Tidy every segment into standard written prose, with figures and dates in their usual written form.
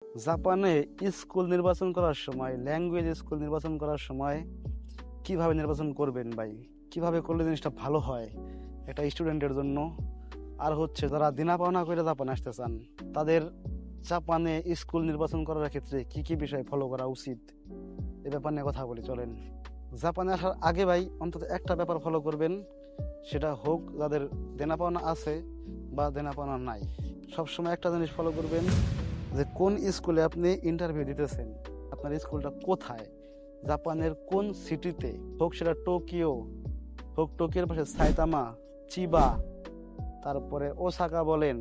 জাপানে স্কুল নির্বাচন করার সময়, ল্যাঙ্গুয়েজ স্কুল নির্বাচন করার সময় কিভাবে নির্বাচন করবেন ভাই? কিভাবে করলে জিনিসটা ভালো হয় একটা স্টুডেন্টের জন্য? আর হচ্ছে যারা দিনা পাওনা করে জাপানে আসতে চান, তাদের জাপানে স্কুল নির্বাচন করার ক্ষেত্রে কি কি বিষয় ফলো করা উচিত, এ ব্যাপার নিয়ে কথা বলি চলেন। জাপানে আসার আগে ভাই অন্তত একটা ব্যাপার ফলো করবেন, সেটা হোক যাদের দেনা পাওনা আছে বা দেনা পাওনা নাই, সবসময় একটা জিনিস ফলো করবেন, যে কোন স্কুলে আপনি ইন্টারভিউ দিতেছেন, আপনার স্কুলটা কোথায়, জাপানের কোন সিটিতে, হোক সেটা টোকিও, হোক টোকিওর পাশে সাইতামা, চিবা, তারপরে ওসাকা বলেন,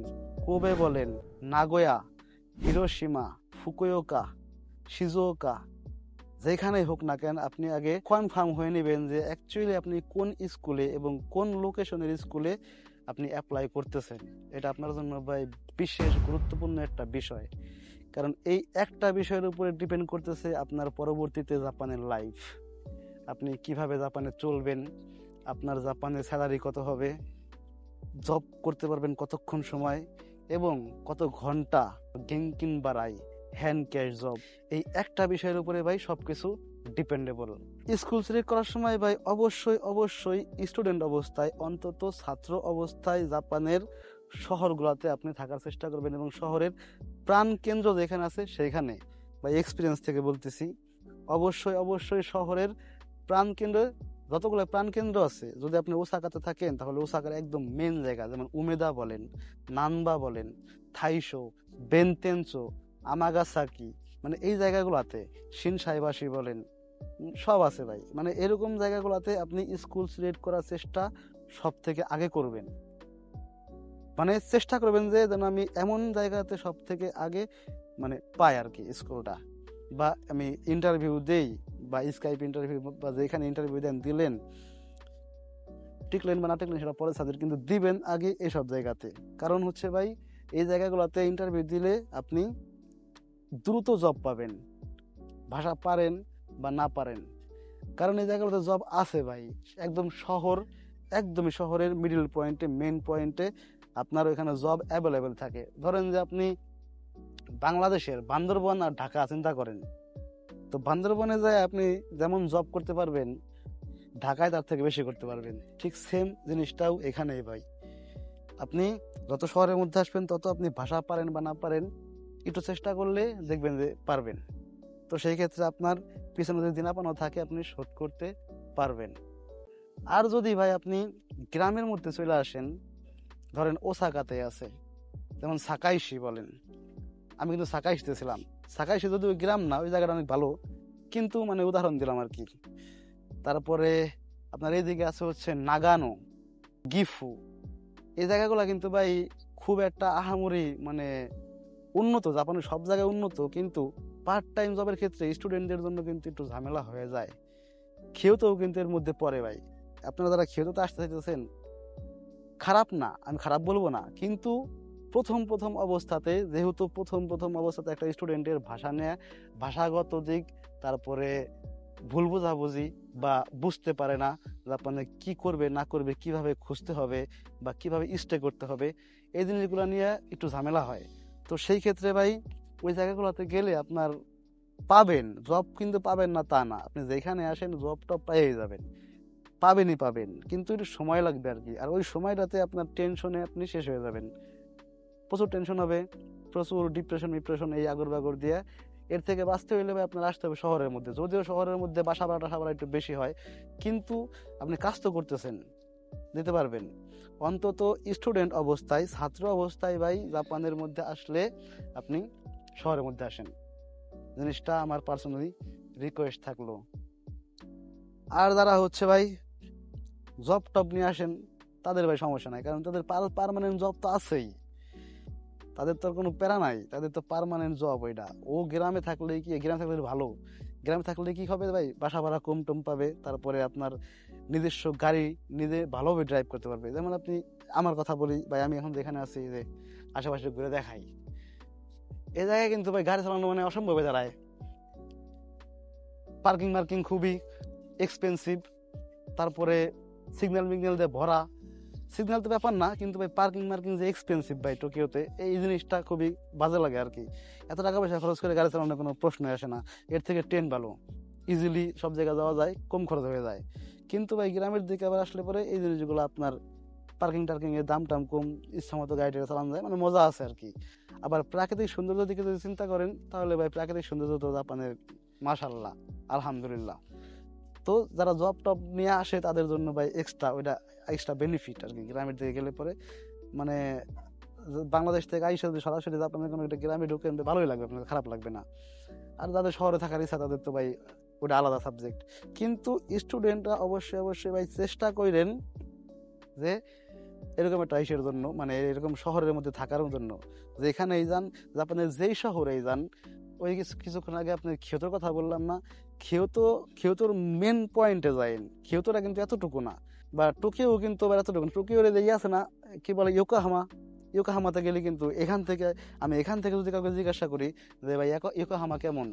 কোবে বলেন, নাগোয়া, হিরোশিমা, ফুকুওকা, শিজুওকা, যেখানেই হোক না কেন আপনি আগে কনফার্ম হয়ে নেবেন যে অ্যাকচুয়ালি আপনি কোন স্কুলে এবং কোন লোকেশনের স্কুলে আপনি অ্যাপ্লাই করতেছেন। এটা আপনার জন্য ভাই বিশেষ গুরুত্বপূর্ণ একটা বিষয়, কারণ এই একটা বিষয়ের উপরে ডিপেন্ড করতেছে আপনার পরবর্তীতে জাপানের লাইফ। আপনি কিভাবে জাপানে চলবেন, আপনার জাপানে স্যালারি কত হবে, জব করতে পারবেন কতক্ষণ সময় এবং কত ঘন্টা, গেঙ্কিন বাড়াই, হ্যান্ড ক্যাশ জব, এই একটা বিষয়ের উপরে ভাই সবকিছু ডিপেন্ডেবল। স্কুল সিলেক্ট করার সময় ভাই অবশ্যই অবশ্যই স্টুডেন্ট অবস্থায়, অন্তত ছাত্র অবস্থায় জাপানের শহরগুলোতে আপনি থাকার চেষ্টা করবেন, এবং শহরের প্রাণ কেন্দ্র যেখানে আছে সেখানে, বা এক্সপিরিয়েন্স থেকে বলতেছি, অবশ্যই অবশ্যই শহরের প্রাণ কেন্দ্রে, যতগুলো প্রাণ কেন্দ্র আছে, যদি আপনি ওসাকাতে থাকেন তাহলে ওসাকার একদম মেন জায়গা, যেমন উমেদা বলেন, নানবা বলেন, থাইশো, বেনতেনচো, আমাগাসাকি, মানে এই জায়গাগুলোতে, শিনসাইবাসী বলেন, সব আছে ভাই। মানে এরকম জায়গাগুলোতে আপনি স্কুল সিলেক্ট করার চেষ্টা সব থেকে আগে করবেন, মানে চেষ্টা করবেন যে যেন আমি এমন জায়গাতে সব থেকে আগে মানে পাই আর কি স্কুলটা, বা আমি ইন্টারভিউ দেই, বা স্কাইপ ইন্টারভিউ বা যেখানে ইন্টারভিউ দেন, দিলেন, টিকলেন বা না টিকলেন সেটা পরে সাবজেক্ট, কিন্তু দিবেন আগে এসব জায়গাতে। কারণ হচ্ছে ভাই এই জায়গাগুলোতে ইন্টারভিউ দিলে আপনি দ্রুত জব পাবেন, ভাষা পারেন বা না পারেন, কারণ এই জায়গাগুলোতে জব আছে ভাই। একদম শহর, একদমই শহরের মিডল পয়েন্টে, মেন পয়েন্টে আপনার ওইখানে জব অ্যাভেলেবেল থাকে। ধরেন যে আপনি বাংলাদেশের বান্দরবান আর ঢাকা চিন্তা করেন, তো বান্দরবানে যায় আপনি যেমন জব করতে পারবেন, ঢাকায় তার থেকে বেশি করতে পারবেন। ঠিক সেম জিনিসটাও এখানেই ভাই। আপনি যত শহরের মধ্যে আসবেন তত আপনি ভাষা পারেন বা না পারেন, একটু চেষ্টা করলে দেখবেন যে পারবেন। তো সেই ক্ষেত্রে আপনার পিছনে যদি দিনাপানো থাকে আপনি শোধ করতে পারবেন। আর যদি ভাই আপনি গ্রামের মধ্যে চলে আসেন, ধরেন ওসাকাতে আছে, যেমন সাকাইশি বলেন, আমি কিন্তু সাকাইশিতে ছিলাম। সাকাইশি যদি ওই গ্রাম না, ওই জায়গাটা অনেক ভালো, কিন্তু মানে উদাহরণ দিলাম আর কি। তারপরে আপনার এইদিকে আছে হচ্ছে নাগানো, গিফু, এই জায়গাগুলো কিন্তু ভাই খুব একটা আহামরি মানে উন্নত, জাপানের সব জায়গায় উন্নত, কিন্তু পার্ট টাইম জবের ক্ষেত্রে স্টুডেন্টদের জন্য কিন্তু একটু ঝামেলা হয়ে যায়। খেয়েতেও কিন্তু এর মধ্যে পড়ে ভাই। আপনারা যারা খেয়েতে আসতে চাইতেছেন, খারাপ না, আমি খারাপ বলবো না, কিন্তু প্রথম প্রথম অবস্থাতে, যেহেতু প্রথম প্রথম অবস্থাতে একটা স্টুডেন্টের ভাষা নেয়া, ভাষাগত দিক, তারপরে ভুল বোঝাবুঝি বা বুঝতে পারে না জাপানে কি করবে না করবে, কিভাবে খুঁজতে হবে বা কিভাবে স্টে করতে হবে, এই জিনিসগুলো নিয়ে একটু ঝামেলা হয়। তো সেই ক্ষেত্রে ভাই ওই জায়গাগুলোতে গেলে আপনার পাবেন জব, কিন্তু পাবেন না তা না, আপনি যেখানে আসেন জব টব পেয়ে যাবেন, পাবেনই পাবেন, কিন্তু একটু সময় লাগবে আর কি। আর ওই সময়টাতে আপনার টেনশনে আপনি শেষ হয়ে যাবেন, প্রচুর টেনশন হবে, প্রচুর ডিপ্রেশন এই আগর বাগর দিয়ে। এর থেকে বাঁচতে হইলে ভাই আপনার আসতে হবে শহরের মধ্যে, যদিও শহরের মধ্যে বাসা ভাড়া টাসা ভাড়া একটু বেশি হয়, কিন্তু আপনি কাজ তো করতেছেন, দিতে পারবেন। অন্তত স্টুডেন্ট অবস্থায়, ছাত্র অবস্থায় ভাই জাপানের মধ্যে আসলে আপনি শহরের মধ্যে আসেন, জিনিসটা আমার পার্সোনালি রিকোয়েস্ট থাকলো। আর যারা হচ্ছে ভাই জব টব নিয়ে আসেন, তাদের ভাই সমস্যা নাই, কারণ তাদের পার্মানেন্ট জব তো আছেই, তাদের তো আর কোনো প্যারা নাই, তাদের তো পার্মানেন্ট জব ওইটা। ও গ্রামে থাকলে কি, গ্রামে থাকলে ভালো, গ্রামে থাকলে কি হবে ভাই, বাসা ভাড়া কম টম পাবে, তারপরে আপনার নিজস্ব গাড়ি নিজে ভালোভাবে ড্রাইভ করতে পারবে। যেমন আপনি, আমার কথা বলি ভাই, আমি এখন যেখানে আছি, যে আশেপাশে ঘুরে দেখাই, এই জায়গায় কিন্তু ভাই গাড়ি চালানো মানে অসম্ভব হয়ে দাঁড়ায়, পার্কিং মার্কিং খুবই এক্সপেন্সিভ, তারপরে সিগন্যাল মিগন্যাল দিয়ে ভরা, সিগন্যাল তো ব্যাপার না, কিন্তু ভাই পার্কিং মার্কিং যে এক্সপেন্সিভ ভাই টোকিওতে, এই জিনিসটা খুবই বাজে লাগে আর কি। এত টাকা পয়সা খরচ করে গাড়ি চালানোর কোনো প্রশ্নই আসে না। এর থেকে ট্রেন ভালো, ইজিলি সব জায়গায় যাওয়া যায়, কম খরচ হয়ে যায়। কিন্তু ভাই গ্রামের দিকে আবার আসলে পরে এই জিনিসগুলো আপনার পার্কিং টার্কিং এর দাম টাম কম, ইচ্ছা মতো গাড়িটা চালানো যায়, মানে মজা আছে আর কি। আবার প্রাকৃতিক সৌন্দর্যের দিকে যদি চিন্তা করেন, তাহলে ভাই প্রাকৃতিক সৌন্দর্য তো জাপানের মাশাআল্লাহ, আলহামদুলিল্লাহ। তো যারা জব টব নিয়ে আসে তাদের জন্য ভাই এক্সট্রা ওইটা এক্সট্রা বেনিফিট আর কি। গ্রামের দিকে গেলে পরে মানে বাংলাদেশ থেকে আইসা যদি সরাসরি আপনাদের কোনো একটা গ্রামে ঢুকেন, ভালোই লাগবে, আপনাদের খারাপ লাগবে না। আর যাদের শহরে থাকার ইচ্ছা তাদের তো ভাই ওটা আলাদা সাবজেক্ট। কিন্তু স্টুডেন্টরা অবশ্যই অবশ্যই ভাই চেষ্টা করেন যে এরকম একটা আইসের জন্য, মানে এরকম শহরের মধ্যে থাকার জন্য, যেখানেই যান, জাপানের যেই শহরেই যান, ওই কিছুক্ষণ আগে আপনি কিয়োটোর কথা বললাম না, কিয়োটোর মেন পয়েন্টে যাইন। কিয়োটোটা কিন্তু এতটুকু না, বা টোকিও কিন্তু আবার এতটুকু না। টোকিওর এই আছে না, কি বলে, ইয়োকোহামা। ইয়োকোহামাতে গেলে কিন্তু এখান থেকে যদি কাউকে জিজ্ঞাসা করি যে ভাই ইয়োকোহামা কেমন,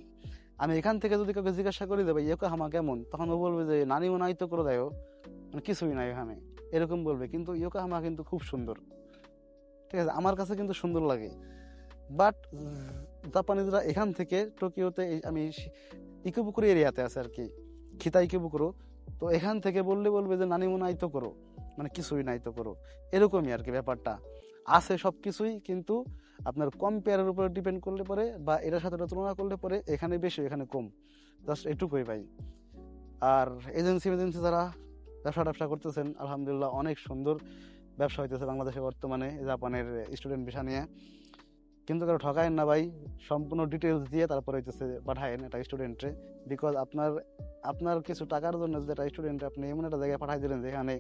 আমি এখান থেকে যদি কাউকে জিজ্ঞাসা করি যে ভাই ইয়োকোহামা কেমন, তখন ও বলবে যে নানি ও নাই তো করে দেয়, মানে কিছুই নাই এখানে, এরকম বলবে। কিন্তু ইয়োকোহামা কিন্তু খুব সুন্দর, ঠিক আছে, আমার কাছে কিন্তু সুন্দর লাগে। বাট জাপানিজরা এখান থেকে টোকিওতে, আমি ইকুবুকুরো এরিয়াতে আছে আর কি, খিতা ইকুবুকুরো, তো এখান থেকে বলবে যে নানি মনে আইতো করো, মানে কিছুই নাই তো করো, এরকমই আর কি ব্যাপারটা। আছে সব কিছুই, কিন্তু আপনার কম্পেয়ারের উপরে ডিপেন্ড করলে পরে, বা এটার সাথে ওটা তুলনা করলে পরে এখানে বেশি এখানে কম, জাস্ট এটুকুই ভাই। আর এজেন্সি যারা ব্যবসা করতেছেন, আলহামদুলিল্লাহ অনেক সুন্দর ব্যবসা হইতেছে বাংলাদেশে বর্তমানে জাপানের স্টুডেন্ট ভিসা নিয়ে। কিন্তু কারো ঠকায়েন না ভাই, সম্পূর্ণ ডিটেলস দিয়ে তারপরে হইতেছে পাঠায়েন একটা স্টুডেন্টে। বিকজ আপনার কিছু টাকার জন্য যদি একটা স্টুডেন্ট আপনি এমন একটা জায়গায় পাঠাই দিলেন যেখানে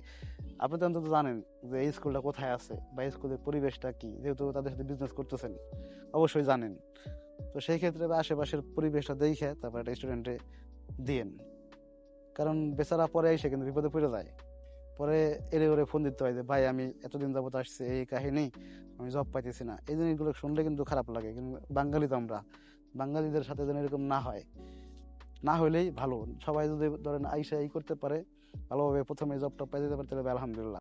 আপনি তো অন্তত জানেন যে এই স্কুলটা কোথায় আছে বা স্কুলের পরিবেশটা কি, যেহেতু তাদের সাথে বিজনেস করতেছেন অবশ্যই জানেন। তো সেই ক্ষেত্রে আশেপাশের পরিবেশটা দেখে তারপর একটা স্টুডেন্টে দিয়েন, কারণ বেচারা পরে এসে কিন্তু বিপদে পড়ে যায়। পরে এরে ওরে ফোন দিতে হয় যে ভাই আমি এতদিন যাবত আসছি, এই কাহিনী, আমি জব পাইতেছি না। এই জিনিসগুলো শুনলে কিন্তু খারাপ লাগে। কিন্তু বাঙালি তো আমরা, বাঙালিদের সাথে যেন এরকম না হয়, না হইলেই ভালো। সবাই যদি ধরেন আইসা করতে পারে, ভালোভাবে প্রথমে জব টব পাই যেতে পারে, তাহলে আলহামদুলিল্লাহ।